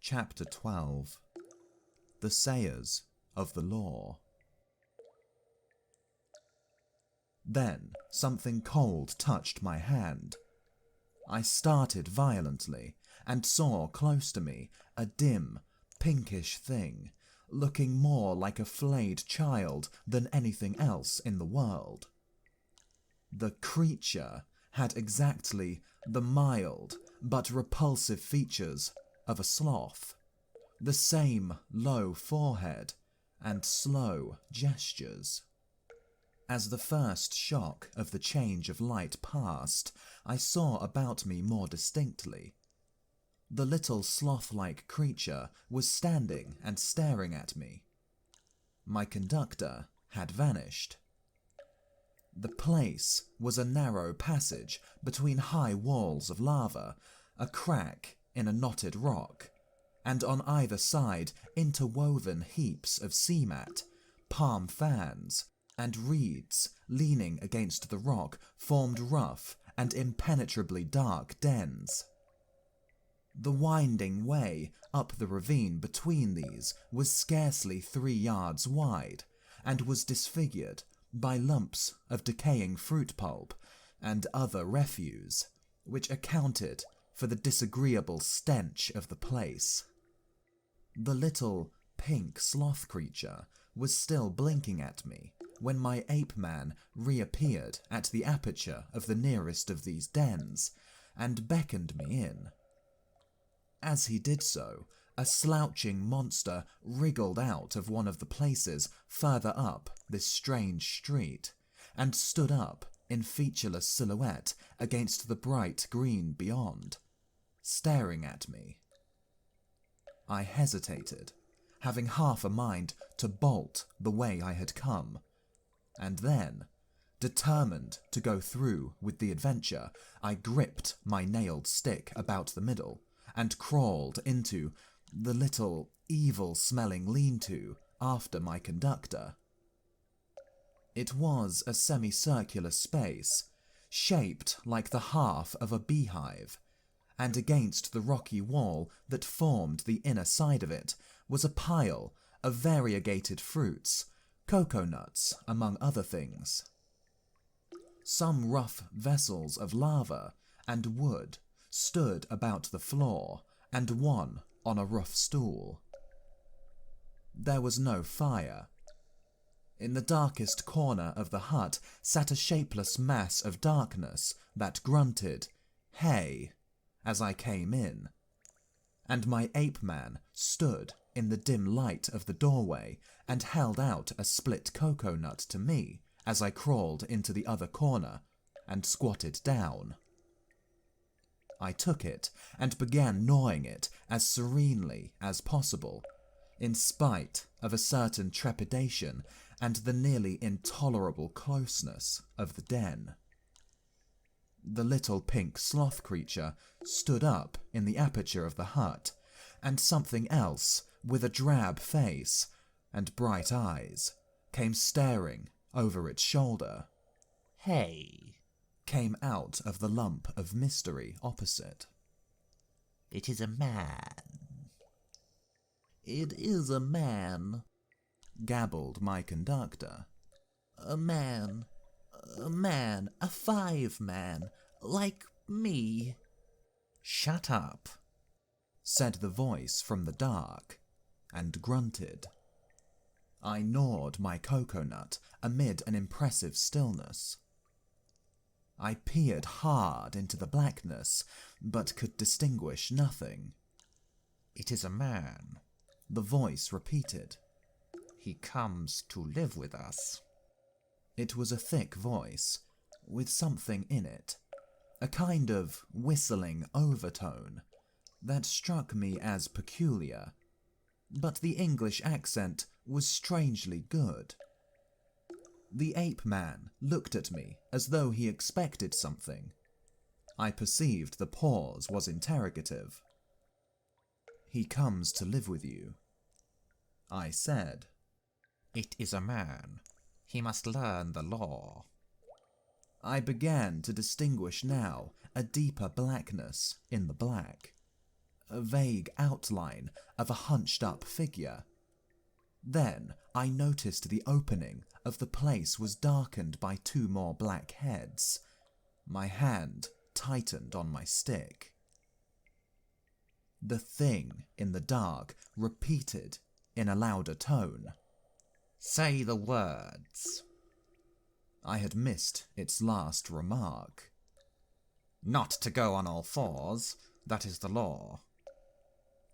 Chapter 12. The Sayers of the Law. Then something cold touched my hand. I started violently and saw close to me a dim, pinkish thing, looking more like a flayed child than anything else in the world. The creature had exactly the mild but repulsive features of a sloth, the same low forehead and slow gestures. As the first shock of the change of light passed, I saw about me more distinctly. The little sloth-like creature was standing and staring at me. My conductor had vanished. The place was a narrow passage between high walls of lava, a crack in a knotted rock, and on either side interwoven heaps of sea mat, palm fans, and reeds leaning against the rock formed rough and impenetrably dark dens. The winding way up the ravine between these was scarcely 3 yards wide, and was disfigured by lumps of decaying fruit pulp and other refuse, which accounted for the disagreeable stench of the place. The little pink sloth creature was still blinking at me when my ape man reappeared at the aperture of the nearest of these dens and beckoned me in. As he did so, a slouching monster wriggled out of one of the places further up this strange street and stood up in featureless silhouette against the bright green beyond, staring at me. I hesitated, having half a mind to bolt the way I had come, and then, determined to go through with the adventure, I gripped my nailed stick about the middle and crawled into the little evil-smelling lean-to after my conductor. It was a semicircular space, shaped like the half of a beehive, and against the rocky wall that formed the inner side of it was a pile of variegated fruits, coconuts among other things. Some rough vessels of lava and wood stood about the floor, and one on a rough stool. There was no fire. In the darkest corner of the hut sat a shapeless mass of darkness that grunted, "Hey," as I came in, and my ape-man stood in the dim light of the doorway and held out a split coconut to me as I crawled into the other corner and squatted down. I took it and began gnawing it as serenely as possible, in spite of a certain trepidation and the nearly intolerable closeness of the den. The little pink sloth creature stood up in the aperture of the hut, and something else with a drab face and bright eyes came staring over its shoulder. "Hey," came out of the lump of mystery opposite. "it is a man." "It is a man," gabbled my conductor. A man, a 5-man, like me." "Shut up," said the voice from the dark, and grunted. I gnawed my coconut amid an impressive stillness. I peered hard into the blackness, but could distinguish nothing. "It is a man," the voice repeated. "He comes to live with us." It was a thick voice, with something in it, a kind of whistling overtone, that struck me as peculiar, but the English accent was strangely good. The ape-man looked at me as though he expected something. I perceived the pause was interrogative. "He comes to live with you," I said. "It is a man. He must learn the law." I began to distinguish now a deeper blackness in the black. a vague outline of a hunched-up figure. Then I noticed the opening of the place was darkened by 2 more black heads. My hand tightened on my stick. The thing in the dark repeated in a louder tone. "Say the words." I had missed its last remark. "Not to go on all fours, that is the law."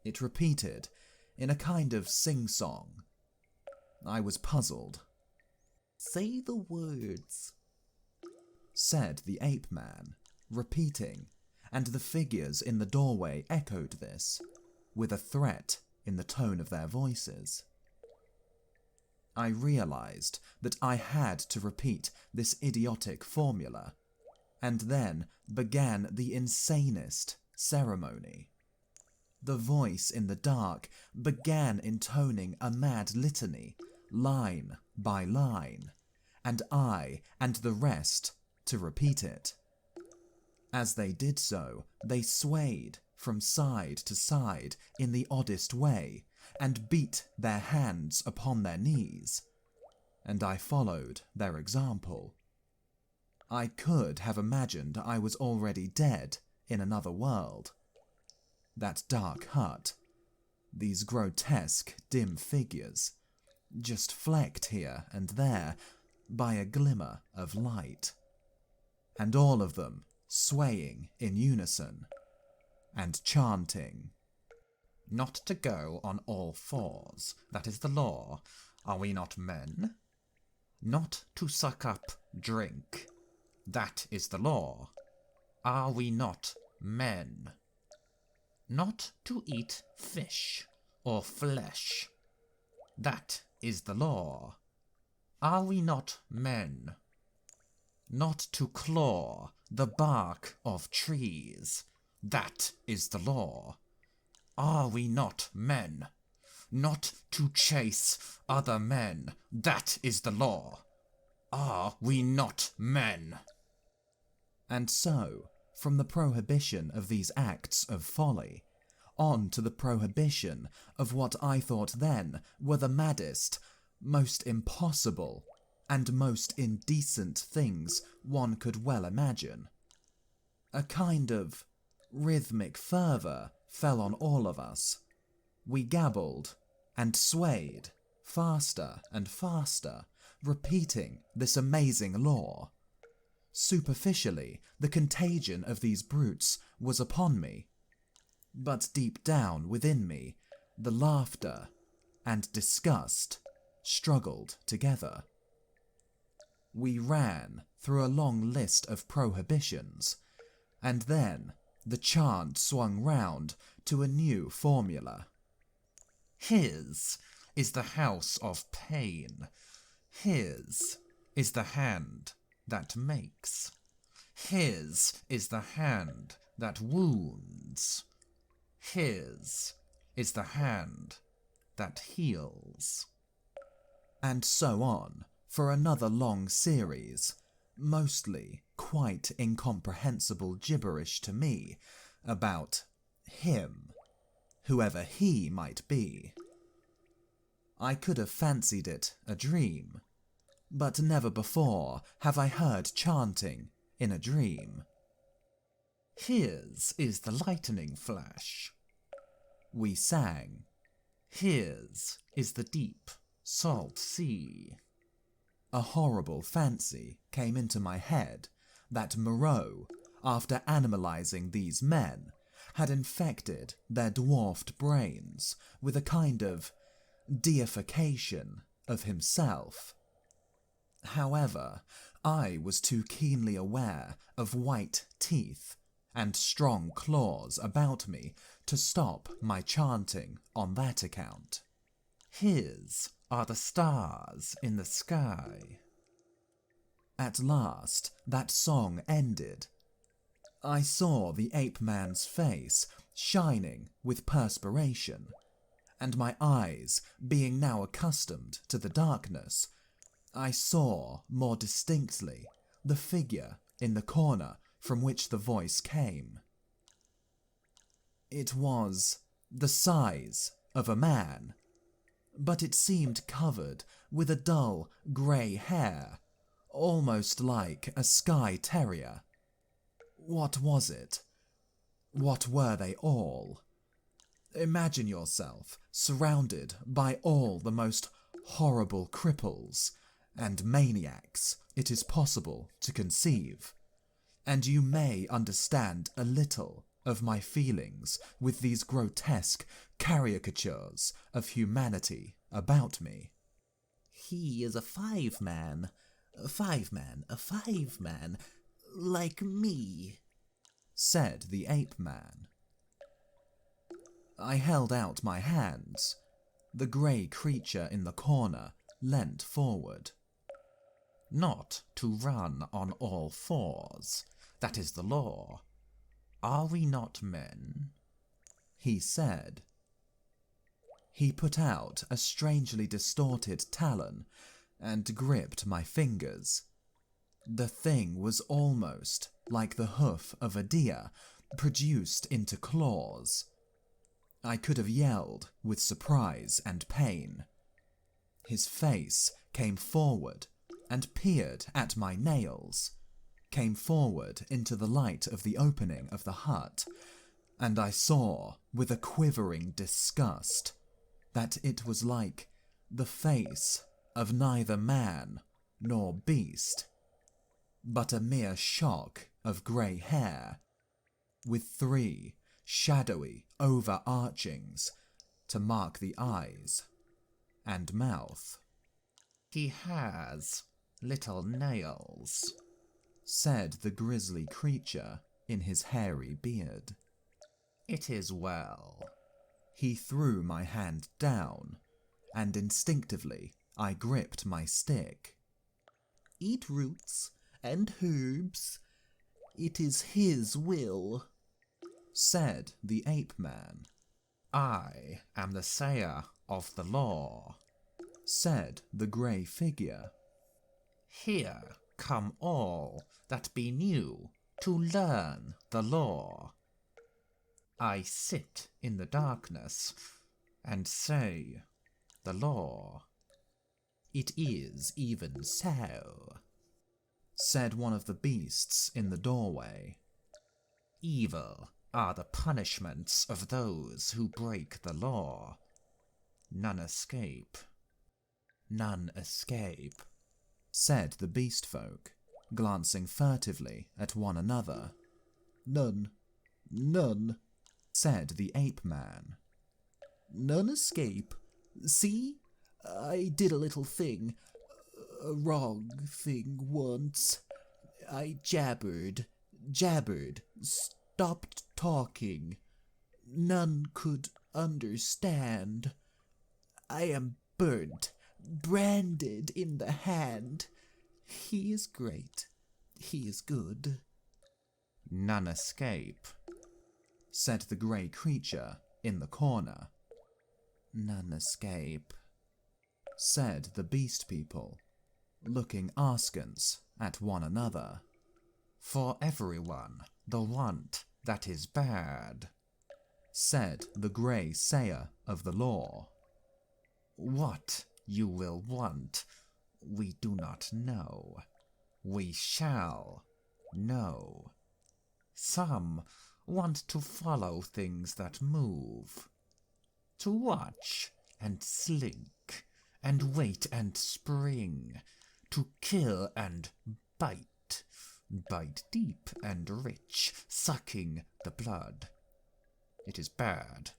It repeated in a kind of sing-song. I was puzzled. "Say the words," said the ape-man, repeating, and the figures in the doorway echoed this, with a threat in the tone of their voices. I realized that I had to repeat this idiotic formula, and then began the insanest ceremony. The voice in the dark began intoning a mad litany, line by line, and I and the rest to repeat it. As they did so, they swayed from side to side in the oddest way, and beat their hands upon their knees, and I followed their example. I could have imagined I was already dead in another world. That dark hut, these grotesque dim figures, just flecked here and there by a glimmer of light, and all of them swaying in unison and chanting, "Not to go on all fours, that is the law. Are we not men? Not to suck up drink, that is the law. Are we not men? Not to eat fish or flesh, that is the law. Are we not men? Not to claw the bark of trees, that is the law. Are we not men? Not to chase other men, that is the law. Are we not men?" And so, from the prohibition of these acts of folly, on to the prohibition of what I thought then were the maddest, most impossible, and most indecent things one could well imagine. A kind of rhythmic fervour fell on all of us. We gabbled and swayed faster and faster, repeating this amazing law. Superficially, the contagion of these brutes was upon me, but deep down within me, the laughter and disgust struggled together. We ran through a long list of prohibitions, and then the chant swung round to a new formula. "His is the house of pain. His is the hand that makes. His is the hand that wounds. His is the hand that heals." And so on, for another long series, mostly quite incomprehensible gibberish to me about him, whoever he might be. I could have fancied it a dream, but never before have I heard chanting in a dream. "His is the lightning flash," we sang. "His is the deep, salt sea." A horrible fancy came into my head that Moreau, after animalizing these men, had infected their dwarfed brains with a kind of deification of himself. However, I was too keenly aware of white teeth and strong claws about me to stop my chanting on that account. "His are the stars in the sky." At last, that song ended. I saw the ape-man's face shining with perspiration, and my eyes being now accustomed to the darkness, I saw more distinctly the figure in the corner from which the voice came. It was the size of a man, but it seemed covered with a dull grey hair, almost like a Skye Terrier. What was it? What were they all? Imagine yourself surrounded by all the most horrible cripples and maniacs it is possible to conceive, and you may understand a little of my feelings with these grotesque caricatures of humanity about me. He is a five-man, like me, said the ape-man. I held out my hands. The grey creature in the corner leant forward. Not to run on all fours, that is the law. Are we not men? He said. He put out a strangely distorted talon and gripped my fingers. The thing was almost like the hoof of a deer produced into claws. I could have yelled with surprise and pain. His face came forward and peered at my nails, came forward into the light of the opening of the hut, and I saw with a quivering disgust that it was like the face of neither man nor beast, but a mere shock of grey hair, with 3 shadowy overarchings to mark the eyes and mouth. He has little nails, said the grisly creature in his hairy beard. It is well. He threw my hand down, and instinctively I gripped my stick. Eat roots and herbs. It is his will, said the ape-man. I am the sayer of the law, said the grey figure. Here come all that be new to learn the law. I sit in the darkness and say the law. It is even so, said one of the beasts in the doorway. Evil are the punishments of those who break the law. None escape. None escape, said the beast folk, glancing furtively at one another. None, said the ape-man. None escape. See, I did a little thing, a wrong thing once. I jabbered, stopped talking. None could understand. I am burnt, branded in the hand. He is great. He is good. None escape, said the grey creature in the corner. None escape, said the beast people, looking askance at one another. For everyone the want that is bad, said the grey sayer of the law. What you will want, we do not know. We shall know. Some want to follow things that move, to watch and slink, and wait and spring, to kill and bite deep and rich, sucking the blood. It is bad.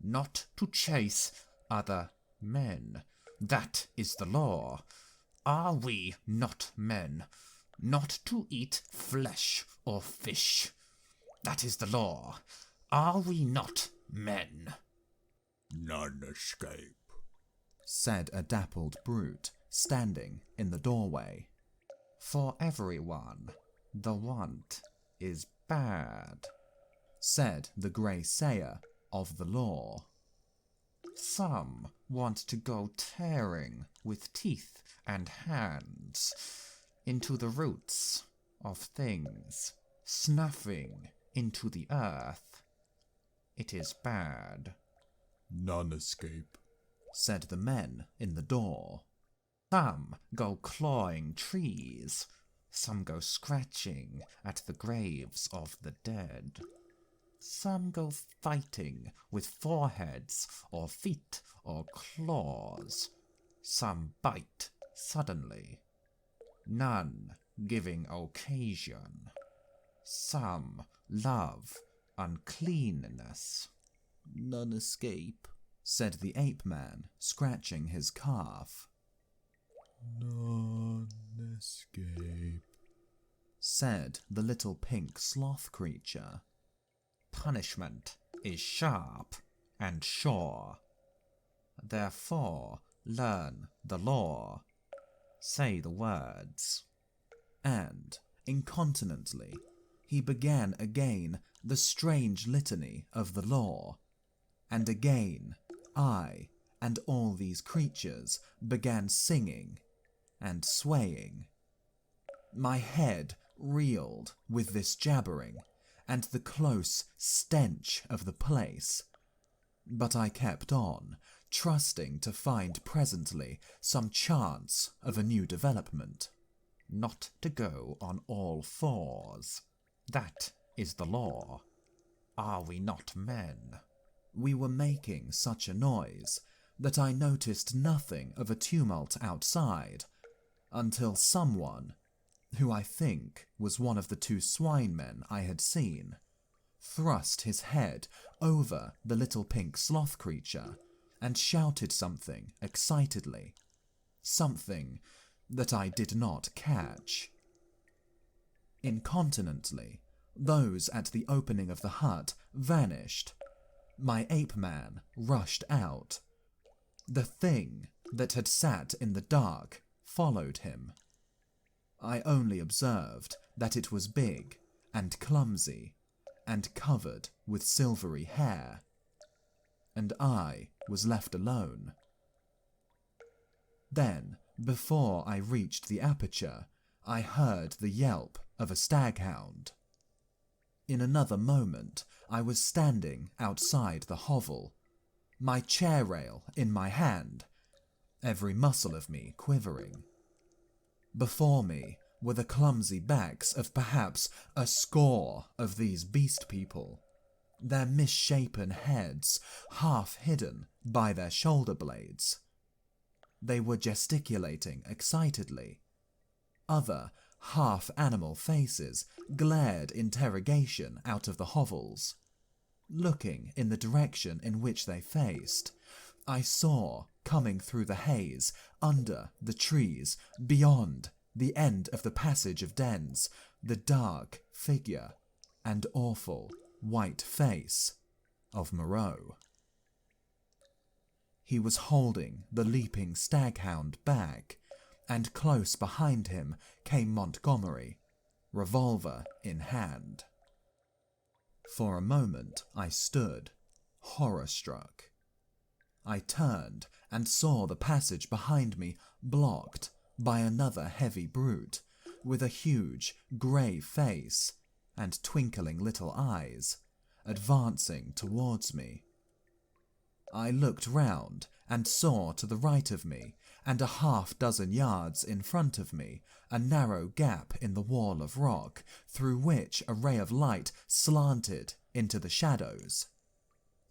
Not to chase other men, that is the law. Are we not men? Not to eat flesh or fish, that is the law. Are we not men? None escape, said a dappled brute standing in the doorway. For everyone the want is bad, said the grey sayer of the law. Some want to go tearing with teeth and hands into the roots of things, snuffing into the earth. It is bad. None escape. said the men in the door. Some go clawing trees. Some go scratching at the graves of the dead. Some go fighting with foreheads or feet or claws. Some bite suddenly. None giving occasion. Some love uncleanness. None escape, said the ape man, scratching his calf. None escape. Said the little pink sloth creature. Punishment is sharp and sure. Therefore learn the law. Say the words. And, incontinently, he began again the strange litany of the law, and again I and all these creatures began singing and swaying. My head reeled with this jabbering and the close stench of the place, but I kept on, trusting to find presently some chance of a new development. Not to go on all fours. That is the law. Are we not men? We were making such a noise that I noticed nothing of a tumult outside, until someone, who I think was one of the two swine men I had seen, thrust his head over the little pink sloth creature and shouted something excitedly, something that I did not catch. Incontinently, those at the opening of the hut vanished. My ape man rushed out. The thing that had sat in the dark followed him. I only observed that it was big and clumsy and covered with silvery hair, and I was left alone. Then, before I reached the aperture, I heard the yelp of a staghound. In another moment, I was standing outside the hovel, my chair rail in my hand, every muscle of me quivering. Before me were the clumsy backs of perhaps a score of these beast people, their misshapen heads half hidden by their shoulder blades. They were gesticulating excitedly. Other half-animal faces glared interrogation out of the hovels. Looking in the direction in which they faced, I saw, coming through the haze, under the trees, beyond the end of the passage of dens, the dark figure and awful white face of Moreau. He was holding the leaping staghound back, and close behind him came Montgomery, revolver in hand. For a moment I stood, horror-struck. I turned and saw the passage behind me blocked by another heavy brute, with a huge grey face and twinkling little eyes, advancing towards me. I looked round and saw to the right of me, and a half-dozen yards in front of me, a narrow gap in the wall of rock, through which a ray of light slanted into the shadows.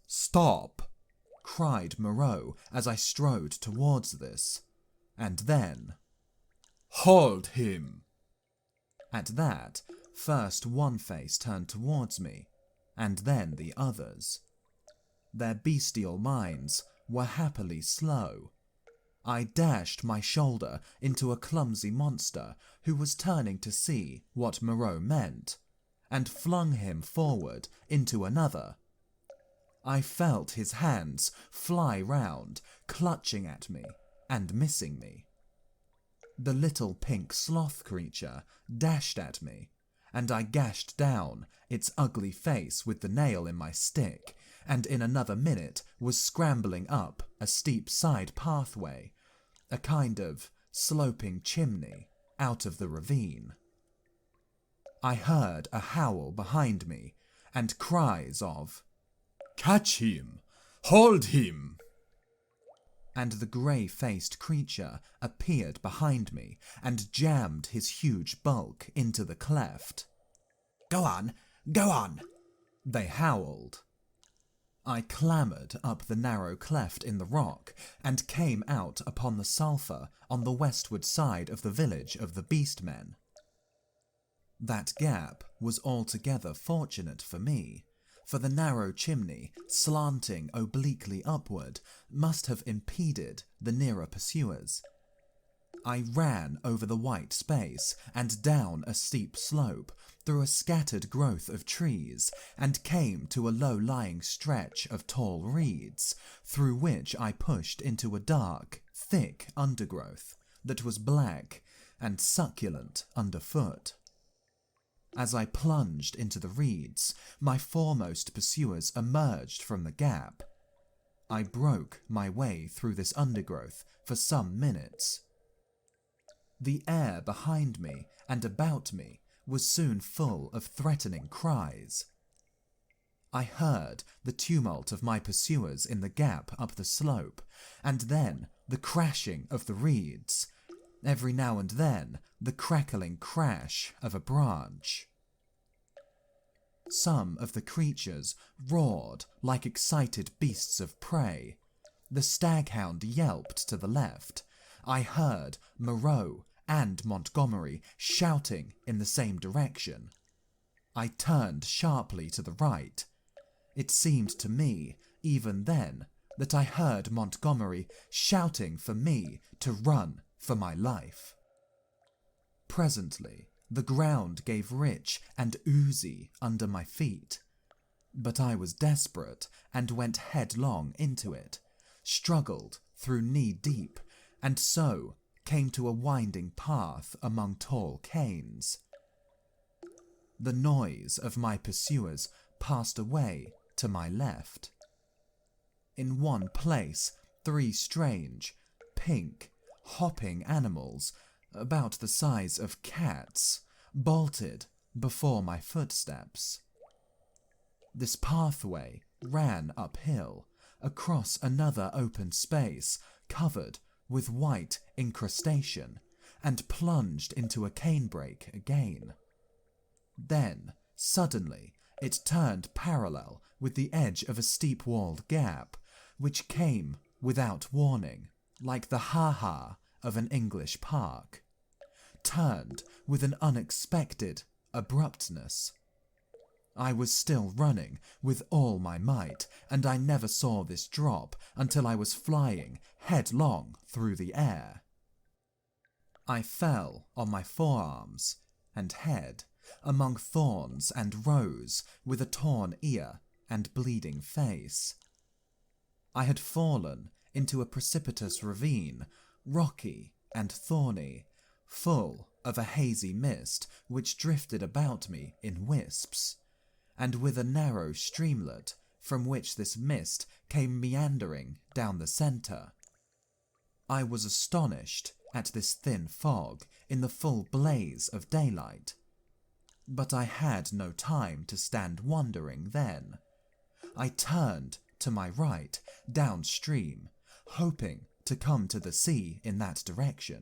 "Stop!" cried Moreau as I strode towards this, and then, "Hold him!" At that, first one face turned towards me, and then the others. Their bestial minds were happily slow. I dashed my shoulder into a clumsy monster who was turning to see what Moreau meant, and flung him forward into another. I felt his hands fly round, clutching at me and missing me. The little pink sloth creature dashed at me, and I gashed down its ugly face with the nail in my stick, and in another minute was scrambling up a steep side pathway, a kind of sloping chimney out of the ravine. I heard a howl behind me, and cries of, Catch him! Hold him! And the grey-faced creature appeared behind me and jammed his huge bulk into the cleft. Go on, go on! They howled. I clambered up the narrow cleft in the rock and came out upon the sulphur on the westward side of the village of the Beastmen. That gap was altogether fortunate for me, for the narrow chimney, slanting obliquely upward, must have impeded the nearer pursuers. I ran over the white space and down a steep slope, through a scattered growth of trees, and came to a low-lying stretch of tall reeds, through which I pushed into a dark, thick undergrowth that was black and succulent underfoot. As I plunged into the reeds, my foremost pursuers emerged from the gap. I broke my way through this undergrowth for some minutes. The air behind me and about me was soon full of threatening cries. I heard the tumult of my pursuers in the gap up the slope, and then the crashing of the reeds, every now and then the crackling crash of a branch. Some of the creatures roared like excited beasts of prey. The staghound yelped to the left. I heard Moreau and Montgomery shouting in the same direction. I turned sharply to the right. It seemed to me, even then, that I heard Montgomery shouting for me to run for my life. Presently, the ground gave rich and oozy under my feet, but I was desperate and went headlong into it, struggled through knee-deep, and so came to a winding path among tall canes. The noise of my pursuers passed away to my left. In one place, 3 strange, pink, hopping animals, about the size of cats, bolted before my footsteps. This pathway ran uphill, across another open space covered with white incrustation, and plunged into a canebrake again. Then, suddenly, it turned parallel with the edge of a steep-walled gap, which came without warning, like the ha-ha of an English park, turned with an unexpected abruptness. I was still running with all my might, and I never saw this drop until I was flying headlong through the air. I fell on my forearms and head among thorns and rose with a torn ear and bleeding face. I had fallen into a precipitous ravine, rocky and thorny, full of a hazy mist which drifted about me in wisps, and with a narrow streamlet from which this mist came meandering down the centre. I was astonished at this thin fog in the full blaze of daylight, but I had no time to stand wondering then. I turned to my right, downstream, hoping to come to the sea in that direction,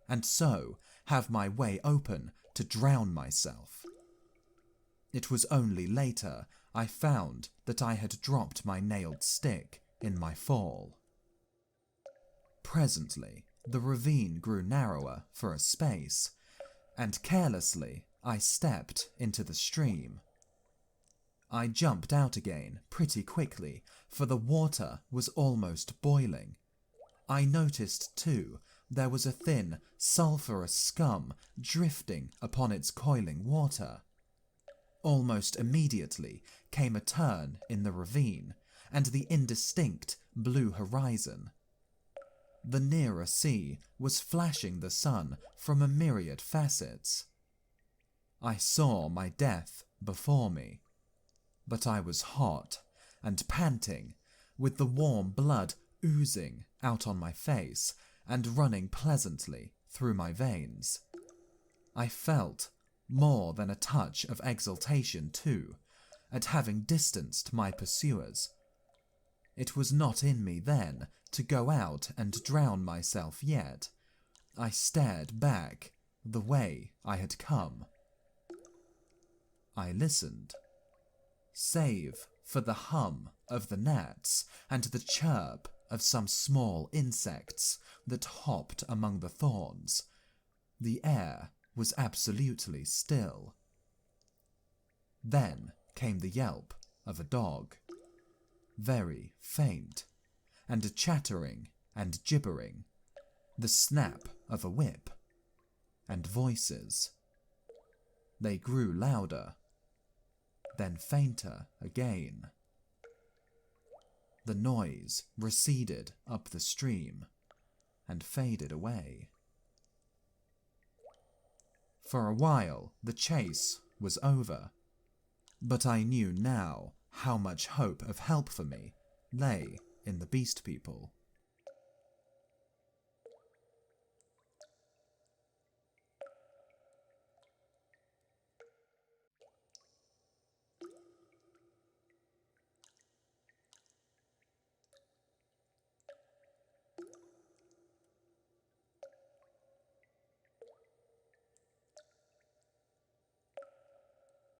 and so have my way open to drown myself. It was only later I found that I had dropped my nailed stick in my fall. Presently, the ravine grew narrower for a space, and carelessly I stepped into the stream. I jumped out again pretty quickly, for the water was almost boiling. I noticed, too, there was a thin, sulphurous scum drifting upon its coiling water. Almost immediately came a turn in the ravine, and the indistinct blue horizon. The nearer sea was flashing the sun from a myriad facets. I saw my death before me, but I was hot and panting, with the warm blood oozing out on my face and running pleasantly through my veins. I felt more than a touch of exultation too, at having distanced my pursuers. It was not in me then to go out and drown myself yet. I stared back the way I had come. I listened, save for the hum of the gnats and the chirp of some small insects that hopped among the thorns. The air was absolutely still. Then came the yelp of a dog, very faint, and a chattering and gibbering, the snap of a whip, and voices. They grew louder, then fainter again. The noise receded up the stream and faded away. For a while the chase was over, but I knew now how much hope of help for me lay in the beast people.